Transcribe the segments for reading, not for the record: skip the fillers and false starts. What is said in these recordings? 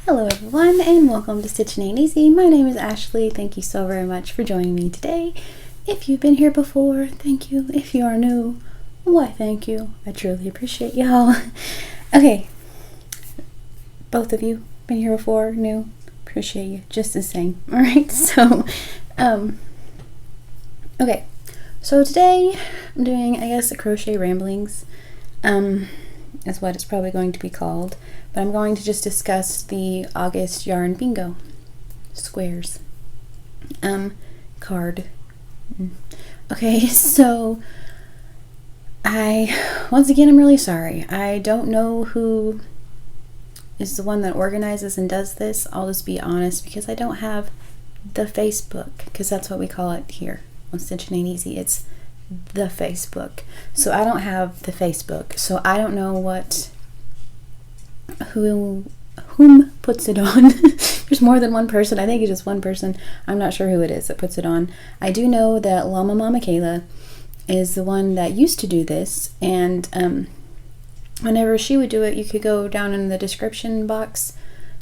Hello everyone and welcome to Stitching Ain't Easy. My name is Ashley. Thank you so very much for joining me today. If you've been here before, thank you. If you are new, why thank you. I truly appreciate y'all. Okay, both of you been here before, new, appreciate you just the same. Alright, so okay, so today I'm doing, I guess, a Crochet Ramblings. Is what it's probably going to be called, but I'm going to just discuss the August yarn bingo squares card. Okay, so once again I'm really sorry. I don't know who is the one that organizes and does this. I'll just be honest because I don't have the Facebook, because that's what we call it here on Stitching Ain't Easy. It's the Facebook. So I don't have the Facebook, so I don't know whom puts it on. There's more than one person. I think it's just one person. I'm not sure who it is that puts it on. I do know that Llama Mama Kayla is the one that used to do this, and whenever she would do it, you could go down in the description box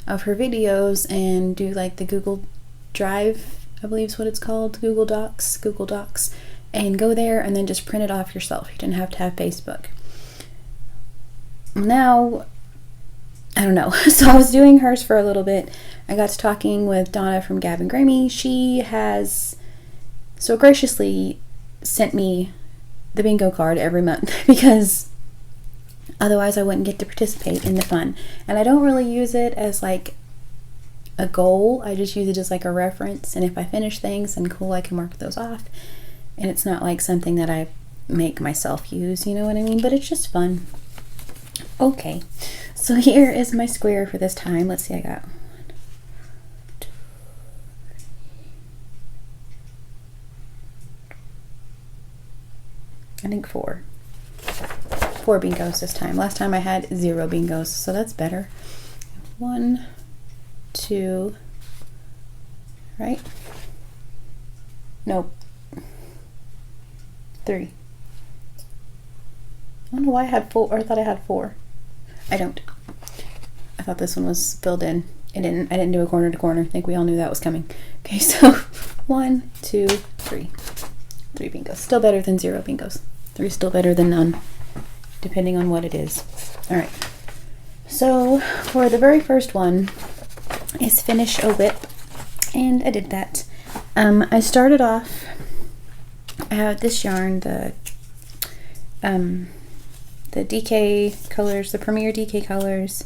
of her videos and do like the Google Drive, I believe is what it's called, Google Docs, and go there and then just print it off yourself. You didn't have to have Facebook. Now, I don't know. So I was doing hers for a little bit. I got to talking with Donna from Gab and Grammy. She has so graciously sent me the bingo card every month because otherwise I wouldn't get to participate in the fun. And I don't really use it as like a goal. I just use it as like a reference. And if I finish things, then cool, I can mark those off. And it's not like something that I make myself use, you know what I mean? But it's just fun. Okay, so here is my square for this time. Let's see, I got 1, 2, 3, I think 4 bingos this time. Last time I had 0 bingos, so that's better. 1, 2, right? Nope. 3. I don't know why I had 4, or I thought I had 4. I don't. I thought this one was filled in. I didn't do a corner to corner. I think we all knew that was coming. Okay, so 1, 2, 3. 3 bingos. Still better than 0 bingos. 3 still better than none, depending on what it is. Alright. So for the very first one is finish a whip, and I did that. I started off, I have this yarn, the DK colors, the Premier DK colors.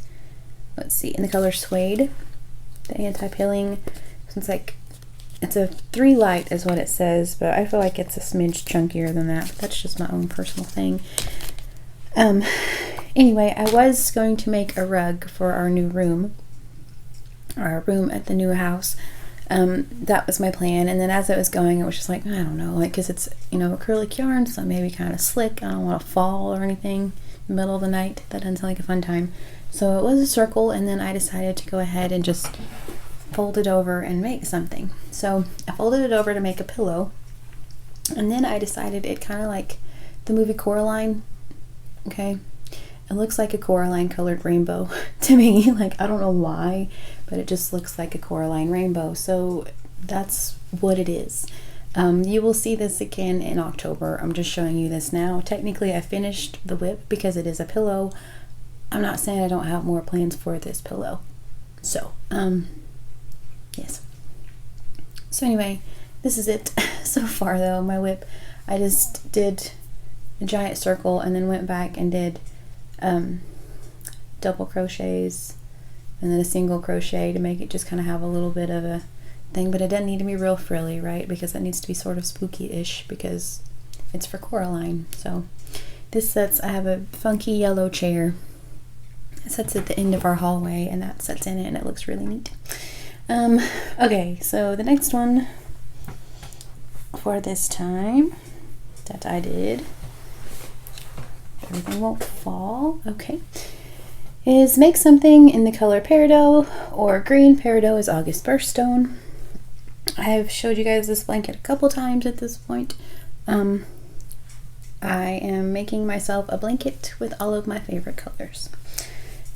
Let's see, in the color Suede, the anti-pilling. So it's a 3 light is what it says, but I feel like it's a smidge chunkier than that. But that's just my own personal thing. Anyway, I was going to make a rug for our new room, our room at the new house. That was my plan, and then as it was going, it was just like, I don't know, like, because it's, you know, acrylic yarn, so maybe kind of slick. I don't want to fall or anything in the middle of the night. That doesn't sound like a fun time. So it was a circle, and then I decided to go ahead and just fold it over and make something. So I folded it over to make a pillow, and then I decided it kind of like the movie Coraline. Okay, it looks like a Coraline colored rainbow to me. Like, I don't know why, but it just looks like a Coraline rainbow. So that's what it is. You will see this again in October. I'm just showing you this now. Technically, I finished the whip because it is a pillow. I'm not saying I don't have more plans for this pillow. So, yes. So anyway, this is it so far though, my whip. I just did a giant circle and then went back and did double crochets and then a single crochet to make it just kind of have a little bit of a thing, but it doesn't need to be real frilly, right? Because it needs to be sort of spooky-ish because it's for Coraline. So this sets, I have a funky yellow chair. It sits at the end of our hallway, and that sits in it, and it looks really neat. Okay, so the next one for this time that I did, everything won't fall, okay, is make something in the color Peridot or green. Peridot is August birthstone. I have showed you guys this blanket a couple times at this point. I am making myself a blanket with all of my favorite colors.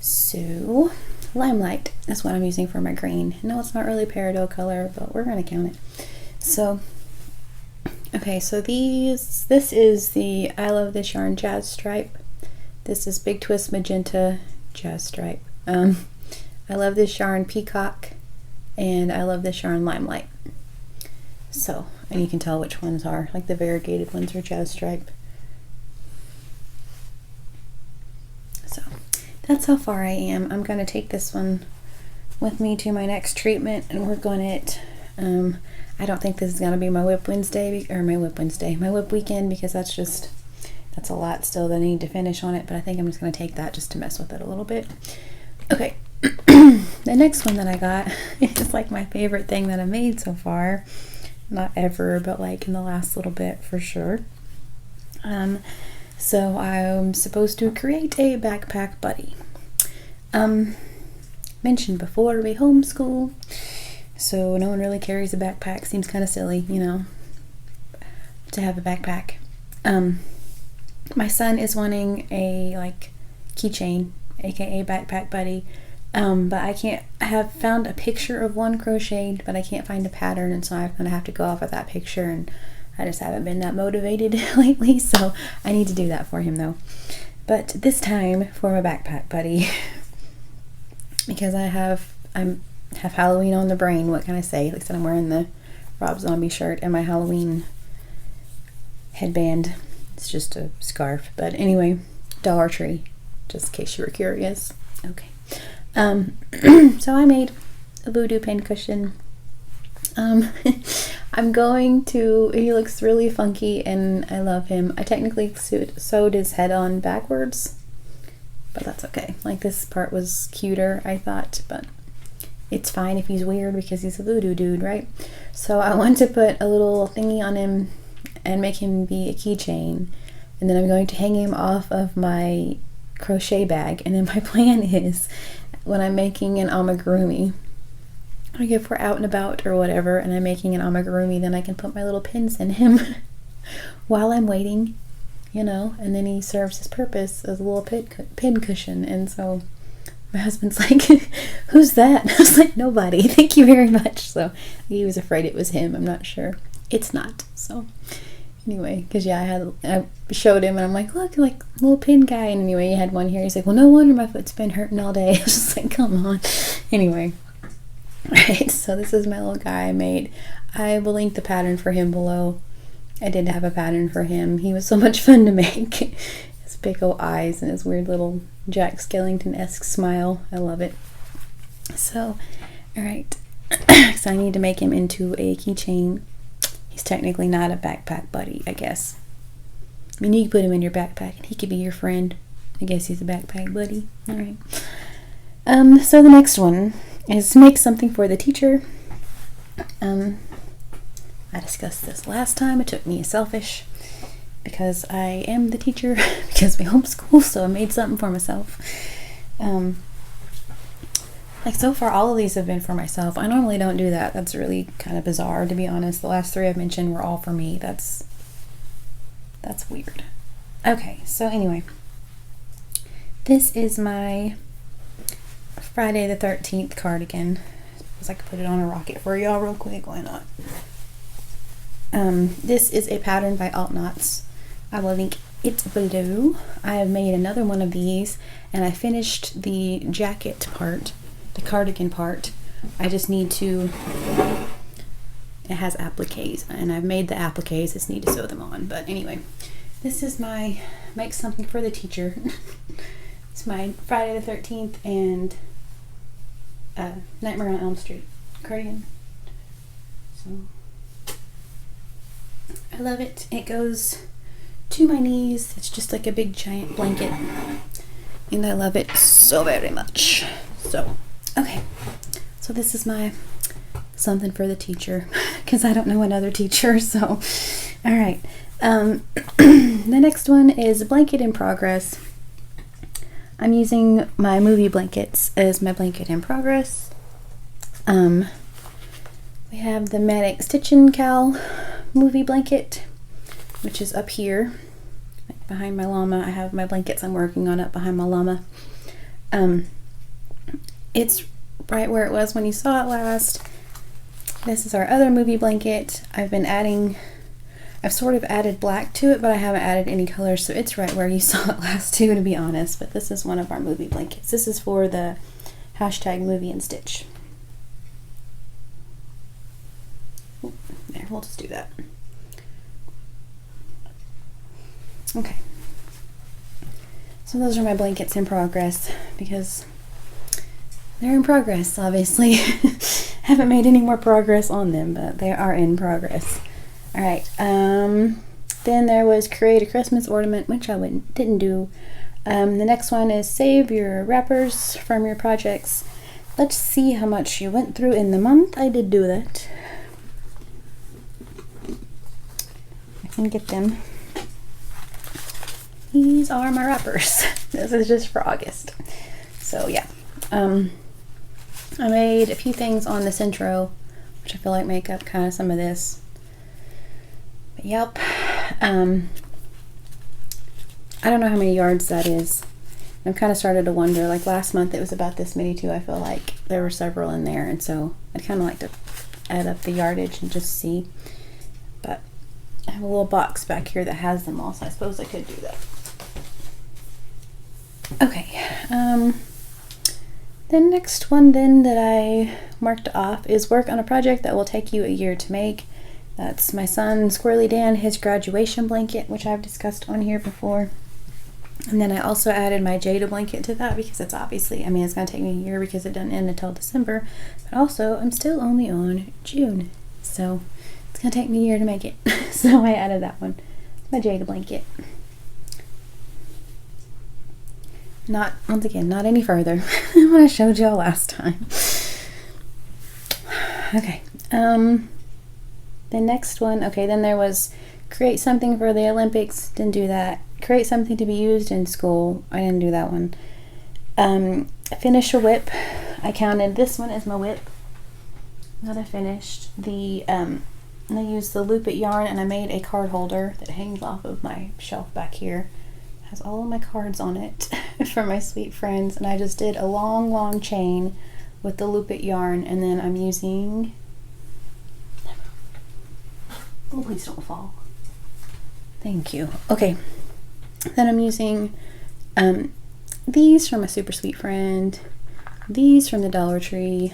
So Limelight is what I'm using for my green. No, it's not really peridot color, but we're gonna count it. So, okay, so this is the I Love This Yarn Jazz Stripe. This is Big Twist Magenta Jazz Stripe. I Love This Yarn Peacock, and I Love This Yarn Limelight. So, and you can tell which ones are, like the variegated ones are Jazz Stripe. So, that's how far I am. I'm going to take this one with me to my next treatment and work on it. I don't think this is going to be my whip Wednesday, or my whip weekend, because that's a lot still that I need to finish on it, but I think I'm just going to take that just to mess with it a little bit. Okay, the next one that I got is like my favorite thing that I made so far. Not ever, but like in the last little bit for sure. So I'm supposed to create a backpack buddy. Mentioned before, we homeschool, so no one really carries a backpack. Seems kind of silly, you know, to have a backpack. My son is wanting a like keychain, aka backpack buddy. But I have found a picture of one crocheted, but I can't find a pattern, and so I'm gonna have to go off of that picture, and I just haven't been that motivated lately, so I need to do that for him though. But this time for my backpack buddy, because I have Halloween on the brain. What can I say? Like I said, I'm wearing the Rob Zombie shirt and my Halloween headband. It's just a scarf, but anyway, Dollar Tree, just in case you were curious. Okay. So I made a voodoo pincushion. I'm going to, he looks really funky and I love him. I technically sewed his head on backwards, but that's okay. Like, this part was cuter, I thought, but it's fine if he's weird because he's a voodoo dude, right? So I want to put a little thingy on him and make him be a keychain, and then I'm going to hang him off of my crochet bag. And then my plan is, when I'm making an amigurumi, like if we're out and about or whatever and I'm making an amigurumi, then I can put my little pins in him while I'm waiting, you know, and then he serves his purpose as a little pin cushion. And so my husband's like, who's that? I was like, nobody, thank you very much. So he was afraid it was him. I'm not sure. It's not. So anyway, because yeah, I showed him and I'm like, look, like little pin guy. And anyway, he had one here. He's like, well, no wonder my foot's been hurting all day. I was just like, come on. Anyway, right, so this is my little guy I made. I will link the pattern for him below. I did have a pattern for him. He was so much fun to make. His big old eyes and his weird little Jack Skellington-esque smile. I love it. So, alright. So I need to make him into a keychain. He's technically not a backpack buddy, I guess. I mean, you can put him in your backpack and he could be your friend. I guess he's a backpack buddy. Alright. So the next one is make something for the teacher. I discussed this last time. It took me selfish because I am the teacher because we homeschool, so I made something for myself. Like, so far all of these have been for myself. I normally don't do that. That's really kind of bizarre, to be honest. The last three I've mentioned were all for me. That's weird. Okay, so anyway, this is my Friday the 13th cardigan. Suppose I could put it on a rocket for y'all real quick. Why not? This is a pattern by Alt Knots. I will link it below. I have made another one of these, and I finished the jacket part, the cardigan part. I just need to, it has appliques, and I've made the appliques. I just need to sew them on. But anyway, this is my make something for the teacher. It's my Friday the 13th and Nightmare on Elm Street cardigan. So I love it. It goes to my knees. It's just like a big giant blanket, and I love it so very much. So okay, so this is my something for the teacher because I don't know another teacher. So all right, the next one is blanket in progress. I'm using my movie blankets as my blanket in progress. We have the Manic Stitch and Cal movie blanket, which is up here behind my llama. I have my blankets I'm working on up behind my llama. it's right where it was when you saw it last. This is our other movie blanket. I've sort of added black to it, but I haven't added any colors, so it's right where you saw it last too, to be honest. But this is one of our movie blankets. This is for the hashtag movie and stitch. There, we'll just do that. Okay. So those are my blankets in progress, because they're in progress, obviously. Haven't made any more progress on them, but they are in progress. Alright, then there was create a Christmas ornament, which I didn't do. The next one is save your wrappers from your projects. Let's see how much you went through in the month. I did do that. I can get them. These are my wrappers. This is just for August. So yeah. I made a few things on this intro, which I feel like make up kind of some of this. But yep. I don't know how many yards that is. I've kind of started to wonder, like last month it was about this many too. I feel like there were several in there, and so I'd kind of like to add up the yardage and just see. But I have a little box back here that has them all, so I suppose I could do that. Okay, the next one then that I marked off is work on a project that will take you a year to make. That's my son Squirrely Dan, his graduation blanket, which I've discussed on here before. And then I also added my Jada blanket to that, because it's obviously, I mean, it's going to take me a year because it doesn't end until December. But also, I'm still only on June, so it's going to take me a year to make it. So I added that one, my Jada blanket. Not, once again, not any further than what I showed y'all last time. Okay, the next one, okay, then there was create something for the Olympics, didn't do that. Create something to be used in school, I didn't do that one. Finish a whip, I counted this one as my whip that I finished. I used the Loop It yarn, and I made a card holder that hangs off of my shelf back here. It has all of my cards on it for my sweet friends, and I just did a long chain with the Loop It yarn, and then I'm using, oh please don't fall, thank you. Okay, then I'm using these from a super sweet friend, these from the Dollar Tree,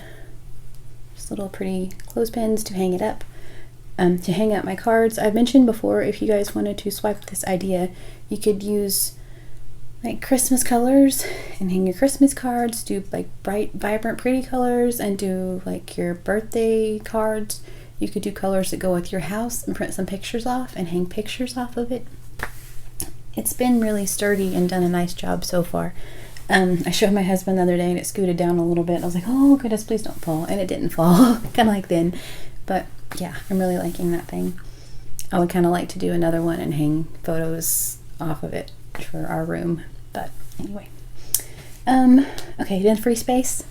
just little pretty clothespins to hang it up, to hang up my cards. I've mentioned before, if you guys wanted to swipe this idea, you could use like Christmas colors and hang your Christmas cards, do like bright, vibrant, pretty colors, and do like your birthday cards. You could do colors that go with your house and print some pictures off and hang pictures off of it. It's been really sturdy and done a nice job so far. I showed my husband the other day and it scooted down a little bit. I was like, oh goodness, please don't fall. And it didn't fall, kind of like then. But yeah, I'm really liking that thing. I would kind of like to do another one and hang photos off of it for our room. But anyway. Okay, then free space.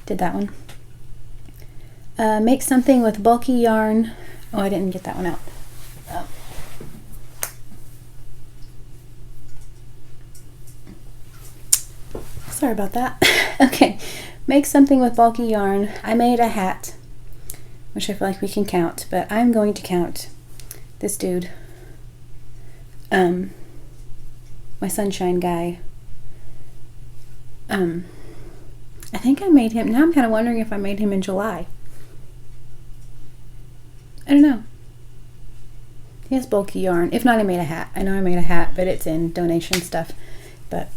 Did that one. Make something with bulky yarn. Oh, I didn't get that one out. Sorry about that. Okay, make something with bulky yarn. I made a hat, which I feel like we can count, but I'm going to count this dude. My sunshine guy. I think I made him, now I'm kind of wondering if I made him in July. I don't know. He has bulky yarn. If not, I made a hat. I know I made a hat, but it's in donation stuff. But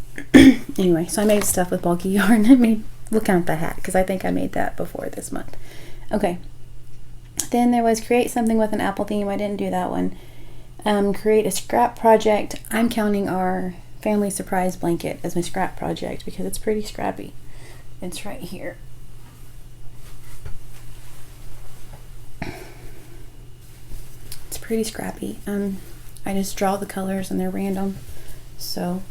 anyway, so I made stuff with bulky yarn. We'll count the hat, because I think I made that before this month. Okay. Then there was create something with an apple theme. I didn't do that one. Create a scrap project. I'm counting our family surprise blanket as my scrap project because it's pretty scrappy. It's right here. It's pretty scrappy. I just draw the colors and they're random. So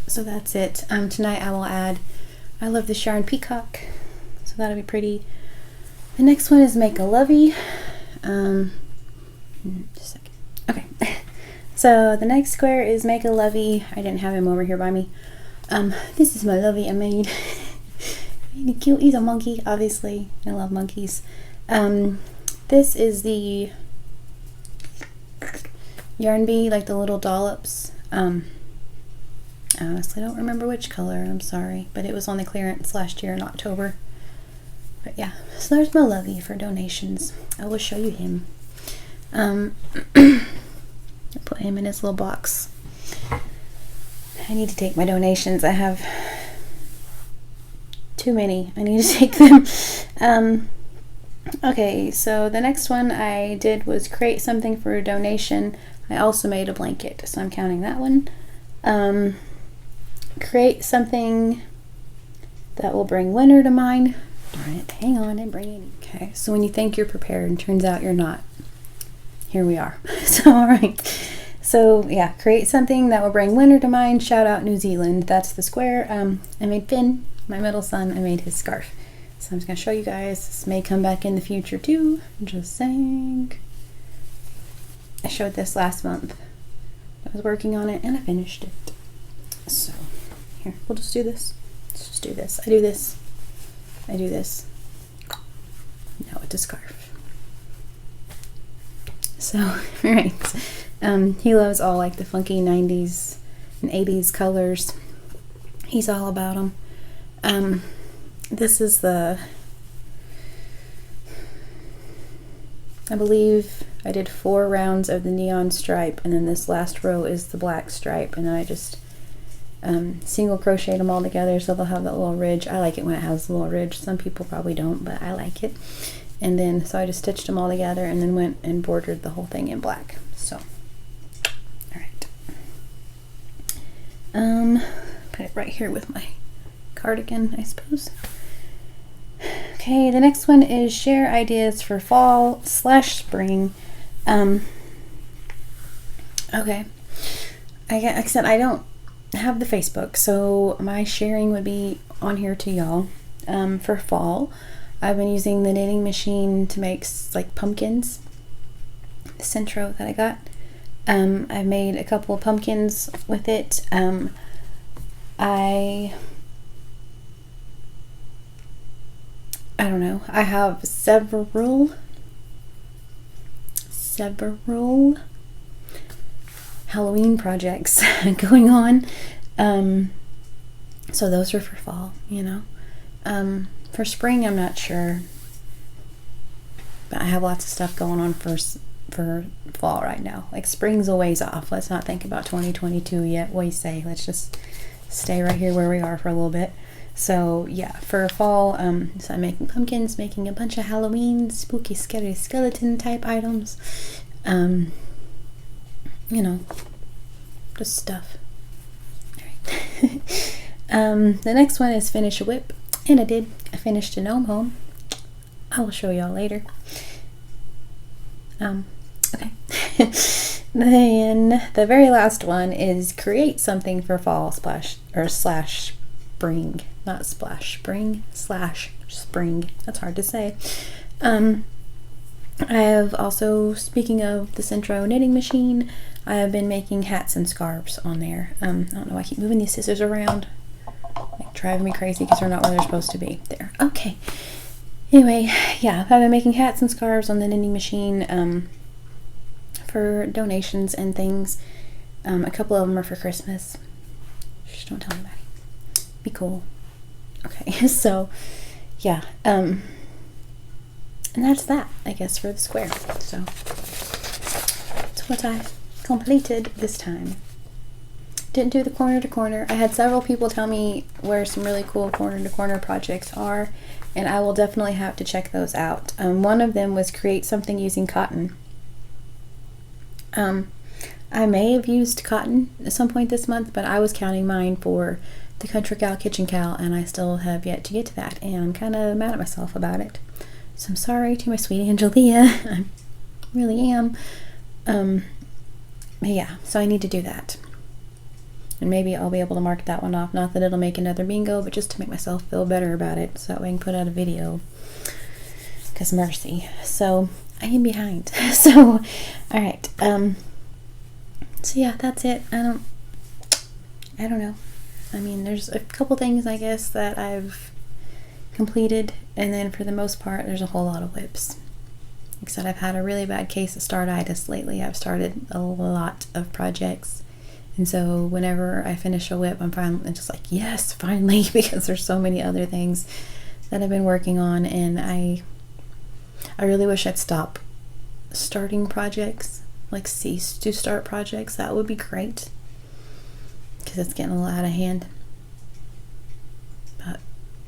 so that's it. Tonight I will add, I love this yarn peacock, so that'll be pretty. The next one is make a lovey. Just a second. Okay, So the next square is Make a Lovey. I didn't have him over here by me. This is my Lovey I made. Really cute. He's a monkey, obviously. I love monkeys. This is the Yarn Bee, like the little dollops. I honestly don't remember which color, I'm sorry, but it was on the clearance last year in October. But yeah, so there's my Lovey for donations. I will show you him. I'll put him in his little box. I need to take my donations. I have too many. I need to take them. Okay, so the next one I did was create something for a donation. I also made a blanket, so I'm counting that one. Create something that will bring winter to mind. Darn it, hang on and bring it. Okay, so when you think you're prepared and turns out you're not, here we are. So, alright. So, yeah, create something that will bring winter to mind. Shout out New Zealand. That's the square. I made Finn, my middle son. I made his scarf. So I'm just going to show you guys. This may come back in the future too. I'm just saying. I showed this last month. I was working on it and I finished it. So, here, we'll just do this. Let's just do this. I do this. I do this. Now with the scarf. So, alright. He loves all like the funky 90s and 80s colors. He's all about them. This is the, I believe I did 4 rounds of the neon stripe, and then this last row is the black stripe, and then I just single crocheted them all together so they'll have that little ridge. I like it when it has a little ridge. Some people probably don't, but I like it. And then so I just stitched them all together and then went and bordered the whole thing in black. So alright, put it right here with my cardigan, I suppose. Okay, the next one is share ideas for fall/spring. Okay, like I said, I don't have the Facebook, so my sharing would be on here to y'all. For fall, I've been using the knitting machine to make like pumpkins, the Centro that I got. I've made a couple of pumpkins with it. I don't know. I have several Halloween projects going on. So those are for fall, you know. For spring, I'm not sure. But I have lots of stuff going on for fall right now. Like spring's a ways off. Let's not think about 2022 yet. What do you say? Let's just stay right here where we are for a little bit. So yeah, for fall, so I'm making pumpkins, making a bunch of Halloween spooky scary skeleton type items. You know, just stuff. Alright. The next one is finish a whip, and I finished a gnome home. I will show y'all later. Okay. Then the very last one is create something for fall slash spring, not splash, spring slash spring. That's hard to say. I have also, speaking of the Centro knitting machine, I have been making hats and scarves on there. I don't know why I keep moving these scissors around. Like, driving me crazy because they're not where they're supposed to be. There. Okay. Anyway, yeah, I've been making hats and scarves on the knitting machine for donations and things. A couple of them are for Christmas. Just don't tell anybody. Be cool. Okay, so yeah, and that's that, I guess, for the square. So that's what I completed this time. Didn't do the corner to corner. I had several people tell me where some really cool corner to corner projects are, and I will definitely have to check those out. One of them was create something using cotton. I may have used cotton at some point this month, but I was counting mine for the Country Gal Kitchen Cal, and I still have yet to get to that, and I'm kind of mad at myself about it. So I'm sorry to my sweet Angelia. I really am. But yeah, so I need to do that. And maybe I'll be able to mark that one off. Not that it'll make another bingo, but just to make myself feel better about it, so that way I can put out a video. Because mercy. So I am behind. So, alright. So yeah, that's it. I don't know. I mean, there's a couple things I guess that I've completed, and then for the most part there's a whole lot of whips. Like I said, I've had a really bad case of startitis lately. I've started a lot of projects, and so whenever I finish a whip, I'm just like, yes, finally, because there's so many other things that I've been working on, and I really wish I'd stop starting projects, like cease to start projects. That would be great, because it's getting a little out of hand. But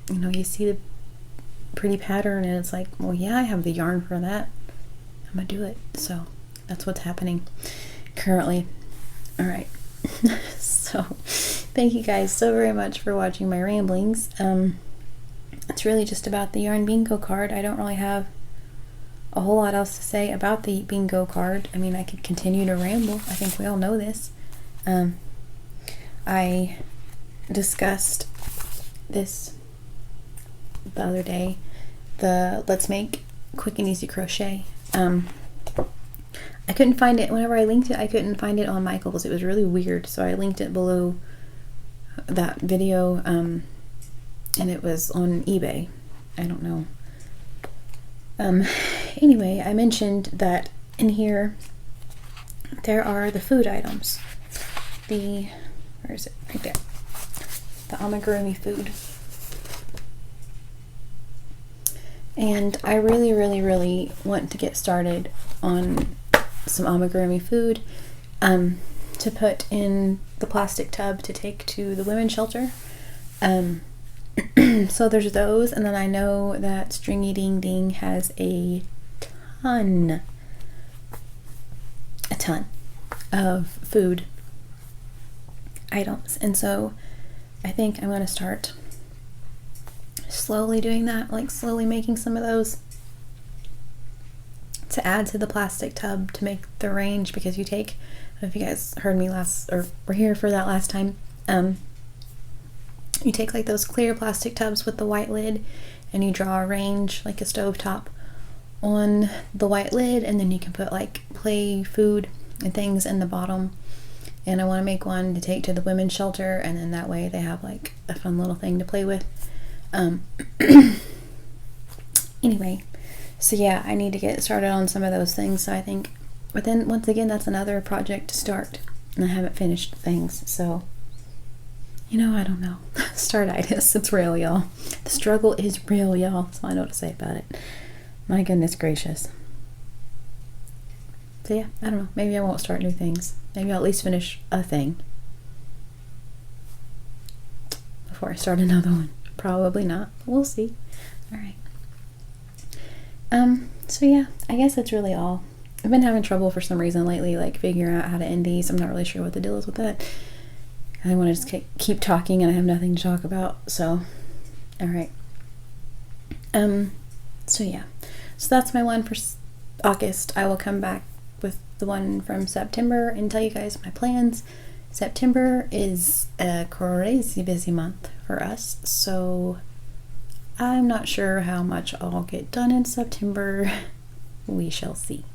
you know, you see the pretty pattern and it's like, well, yeah, I have the yarn for that, I'm gonna do it. So that's what's happening currently. All right. So thank you guys so very much for watching my ramblings. It's really just about the yarn bingo card. I don't really have a whole lot else to say about the bingo card. I mean, I could continue to ramble. I think we all know this. I discussed this the other day, the Let's Make Quick and Easy Crochet. I couldn't find it. Whenever I linked it, I couldn't find it on Michael's. It was really weird, so I linked it below that video, and it was on eBay. I don't know. Anyway, I mentioned that in here there are the food items. Where is it? Right there. The amigurumi food. And I really, really, really want to get started on some amigurumi food to put in the plastic tub to take to the women's shelter. So there's those, and then I know that Stringy Ding Ding has a ton of food items, and so I think I'm going to start slowly doing that, like slowly making some of those to add to the plastic tub to make the range, because you take, I don't know if you guys heard me were here for that last time, you take like those clear plastic tubs with the white lid and you draw a range like a stove top on the white lid, and then you can put like play food and things in the bottom. And I want to make one to take to the women's shelter, and then that way they have like a fun little thing to play with. Anyway, so yeah, I need to get started on some of those things. So I think, but then once again, that's another project to start, and I haven't finished things. So, you know, I don't know. Startitis, it's real, y'all. The struggle is real, y'all. That's all I know to say about it. My goodness gracious. So yeah, I don't know. Maybe I won't start new things. Maybe I'll at least finish a thing before I start another one. Probably not. We'll see. All right. So yeah, I guess that's really all. I've been having trouble for some reason lately, like figuring out how to end these. I'm not really sure what the deal is with that. I want to just keep talking and I have nothing to talk about. So, all right. So yeah. So that's my one for August. I will come back with the one from September and tell you guys my plans. September is a crazy busy month for us, so I'm not sure how much I'll get done in September. We shall see.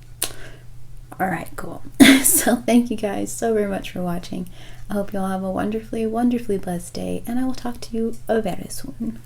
Alright, cool. So thank you guys so very much for watching. I hope you all have a wonderfully, wonderfully blessed day, and I will talk to you very soon.